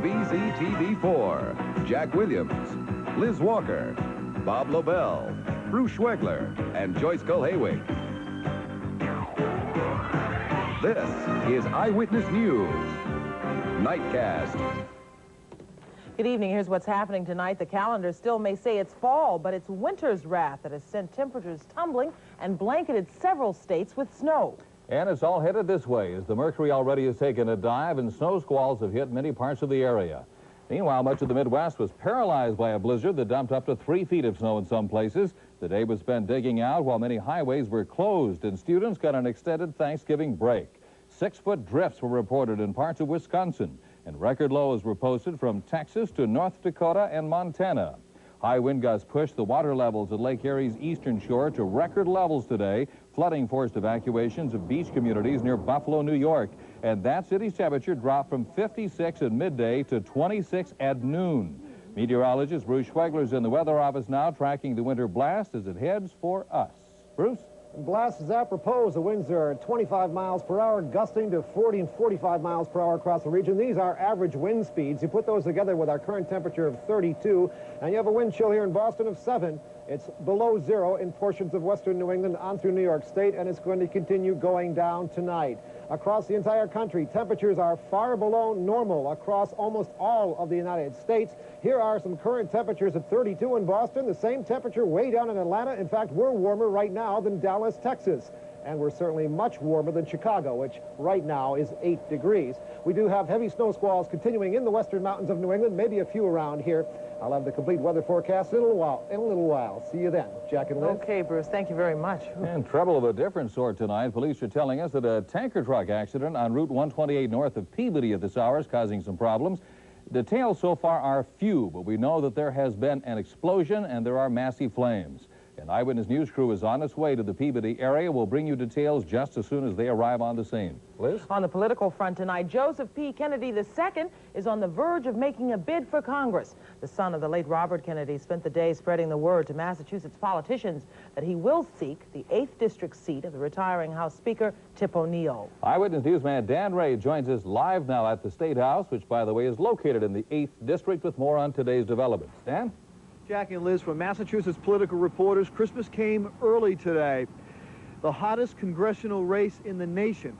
WBZ TV4, Jack Williams, Liz Walker, Bob Lobel, Bruce Schwegler, and Joyce Cole-Haywick. This is Eyewitness News, Nightcast. Good evening. Here's what's happening tonight. The calendar still may say it's fall, but it's winter's wrath that has sent temperatures tumbling and blanketed several states with snow. And it's all headed this way as the mercury already has taken a dive and snow squalls have hit many parts of the area. Meanwhile, much of the Midwest was paralyzed by a blizzard that dumped up to 3 feet of snow in some places. The day was spent digging out while many highways were closed and students got an extended Thanksgiving break. 6-foot drifts were reported in parts of Wisconsin, and record lows were posted from Texas to North Dakota and Montana. High wind gusts pushed the water levels at Lake Erie's eastern shore to record levels today. Flooding forced evacuations of beach communities near Buffalo, New York. And that city's temperature dropped from 56 at midday to 26 at noon. Meteorologist Bruce Schwegler is in the weather office now tracking the winter blast as it heads for us. Bruce? Blast is apropos. The winds are 25 miles per hour, gusting to 40 and 45 miles per hour across the region. These are average wind speeds. You put those together with our current temperature of 32, and you have a wind chill here in Boston of 7. It's below 0 in portions of western New England on through New York State, and it's going to continue going down tonight. Across the entire country, temperatures are far below normal across almost all of the United States. Here are some current temperatures at 32 in Boston, the same temperature way down in Atlanta. In fact, we're warmer right now than Dallas, Texas. And we're certainly much warmer than Chicago, which right now is 8 degrees. We do have heavy snow squalls continuing in the western mountains of New England, maybe a few around here. I'll have the complete weather forecast in a little while. See you then. Jack and Liz. Okay, Bruce, thank you very much. And trouble of a different sort tonight. Police are telling us that a tanker truck accident on Route 128 north of Peabody at this hour is causing some problems. Details so far are few, but we know that there has been an explosion and there are massive flames. An Eyewitness News crew is on its way to the Peabody area. We'll bring you details just as soon as they arrive on the scene. Liz? On the political front tonight, Joseph P. Kennedy II is on the verge of making a bid for Congress. The son of the late Robert Kennedy spent the day spreading the word to Massachusetts politicians that he will seek the 8th district seat of the retiring House Speaker Tip O'Neill. Eyewitness Newsman Dan Ray joins us live now at the State House, which, by the way, is located in the 8th district, with more on today's developments. Dan? Jack and Liz from Massachusetts Political Reporters. Christmas came early today. The hottest congressional race in the nation,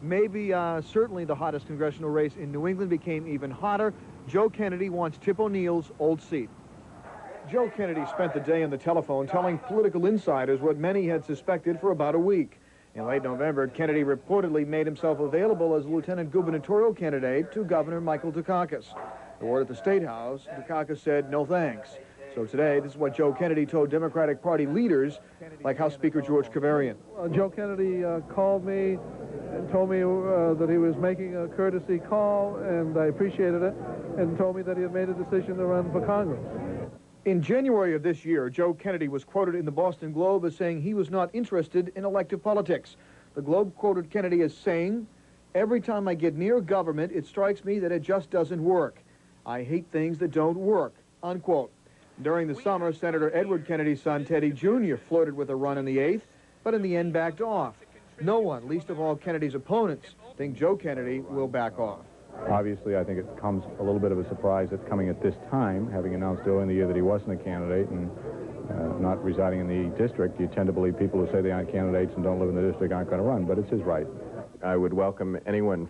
maybe certainly the hottest congressional race in New England, became even hotter. Joe Kennedy wants Tip O'Neill's old seat. Joe Kennedy spent the day on the telephone telling political insiders what many had suspected for about a week. In late November, Kennedy reportedly made himself available as lieutenant gubernatorial candidate to Governor Michael Dukakis. The word at the State House, Dukakis said no thanks. So today, this is what Joe Kennedy told Democratic Party leaders like House Speaker George Kavarian. Joe Kennedy called me and told me that he was making a courtesy call, and I appreciated it, and told me that he had made a decision to run for Congress. In January of this year, Joe Kennedy was quoted in the Boston Globe as saying he was not interested in elective politics. The Globe quoted Kennedy as saying, "Every time I get near government, it strikes me that it just doesn't work. I hate things that don't work," unquote. During the summer, Senator Edward Kennedy's son, Teddy Jr., flirted with a run in the 8th, but in the end backed off. No one, least of all Kennedy's opponents, think Joe Kennedy will back off. Obviously, I think it comes a little bit of a surprise it's coming at this time, having announced early in the year that he wasn't a candidate and not residing in the district. You tend to believe people who say they aren't candidates and don't live in the district aren't going to run, but it's his right. I would welcome anyone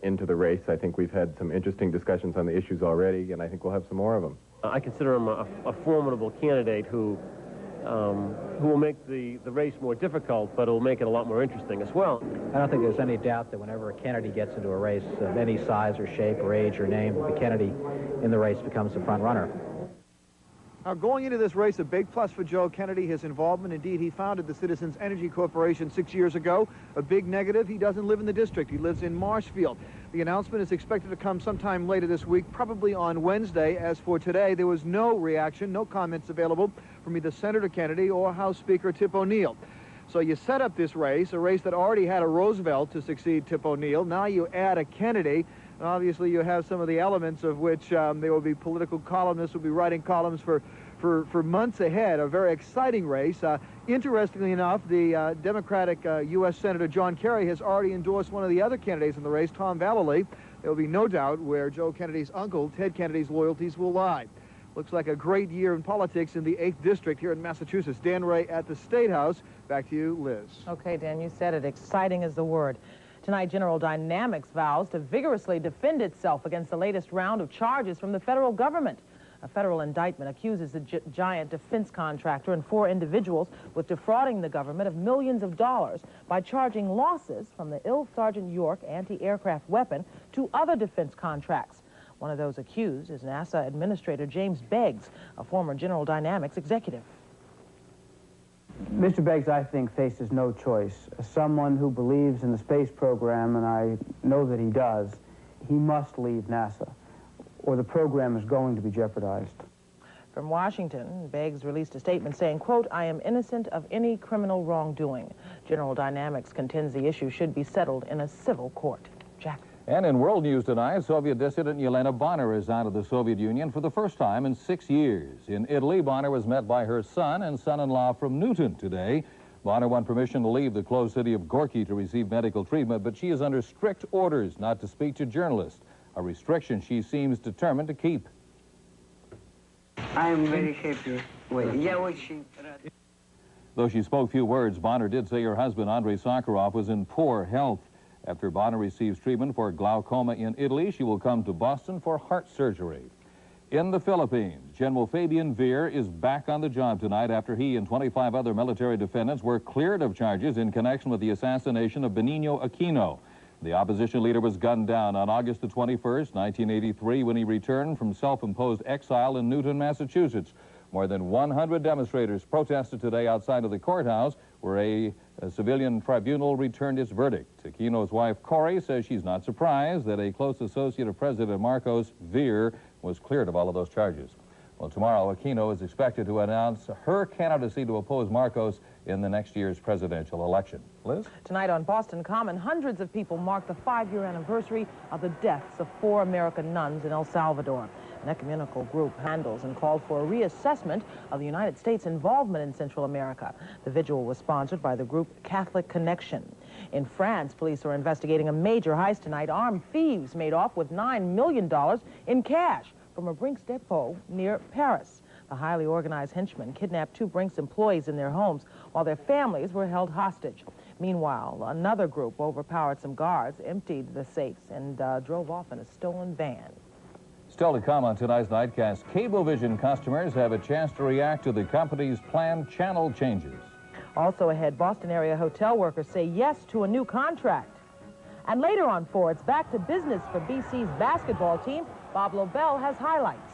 into the race. I think we've had some interesting discussions on the issues already, and I think we'll have some more of them. I consider him a formidable candidate who will make the race more difficult, but will make it a lot more interesting as well. I don't think there's any doubt that whenever a Kennedy gets into a race of any size or shape or age or name, the Kennedy in the race becomes the front runner. Now, going into this race, a big plus for Joe Kennedy, his involvement. Indeed, he founded the Citizens Energy Corporation 6 years ago. A big negative, he doesn't live in the district. He lives in Marshfield. The announcement is expected to come sometime later this week, probably on Wednesday. As for today, there was no reaction, no comments available from either Senator Kennedy or House Speaker Tip O'Neill. So you set up this race, a race that already had a Roosevelt to succeed Tip O'Neill. Now you add a Kennedy. And obviously, you have some of the elements of which there will be political columnists will be writing columns for months ahead. A very exciting race. Interestingly enough, the Democratic U.S. Senator John Kerry has already endorsed one of the other candidates in the race, Tom Vallely. There will be no doubt where Joe Kennedy's uncle, Ted Kennedy's, loyalties will lie. Looks like a great year in politics in the 8th District here in Massachusetts. Dan Ray at the State House. Back to you, Liz. Okay, Dan, you said it. Exciting is the word. Tonight, General Dynamics vows to vigorously defend itself against the latest round of charges from the federal government. A federal indictment accuses the giant defense contractor and 4 individuals with defrauding the government of millions of dollars by charging losses from the ill Sergeant York anti-aircraft weapon to other defense contracts. One of those accused is NASA Administrator James Beggs, a former General Dynamics executive. Mr. Beggs, I think, faces no choice. As someone who believes in the space program, and I know that he does, he must leave NASA, or the program is going to be jeopardized. From Washington, Beggs released a statement saying, quote, "I am innocent of any criminal wrongdoing." General Dynamics contends the issue should be settled in a civil court. Jack. And in world news tonight, Soviet dissident Yelena Bonner is out of the Soviet Union for the first time in 6 years. In Italy, Bonner was met by her son and son-in-law from Newton today. Bonner won permission to leave the closed city of Gorky to receive medical treatment, but she is under strict orders not to speak to journalists, a restriction she seems determined to keep. I am very happy. Though she spoke few words, Bonner did say her husband, Andrei Sakharov, was in poor health. After Bonner receives treatment for glaucoma in Italy, she will come to Boston for heart surgery. In the Philippines, General Fabian Veer is back on the job tonight after he and 25 other military defendants were cleared of charges in connection with the assassination of Benigno Aquino. The opposition leader was gunned down on August the 21st, 1983, when he returned from self-imposed exile in Newton, Massachusetts. More than 100 demonstrators protested today outside of the courthouse where a civilian tribunal returned its verdict. Aquino's wife, Corey, says she's not surprised that a close associate of President Marcos, Veer, was cleared of all of those charges. Well, tomorrow, Aquino is expected to announce her candidacy to oppose Marcos in the next year's presidential election. Liz? Tonight on Boston Common, hundreds of people mark the 5-year anniversary of the deaths of 4 American nuns in El Salvador. An ecumenical group handles and called for a reassessment of the United States' involvement in Central America. The vigil was sponsored by the group Catholic Connection. In France, police are investigating a major heist tonight. Armed thieves made off with $9 million in cash from a Brinks depot near Paris. The highly organized henchmen kidnapped 2 Brinks employees in their homes while their families were held hostage. Meanwhile, another group overpowered some guards, emptied the safes, and drove off in a stolen van. Still to come on tonight's Nightcast, Cablevision customers have a chance to react to the company's planned channel changes. Also ahead, Boston area hotel workers say yes to a new contract. And later on 4, it's back to business for BC's basketball team. Bob Lobel has highlights.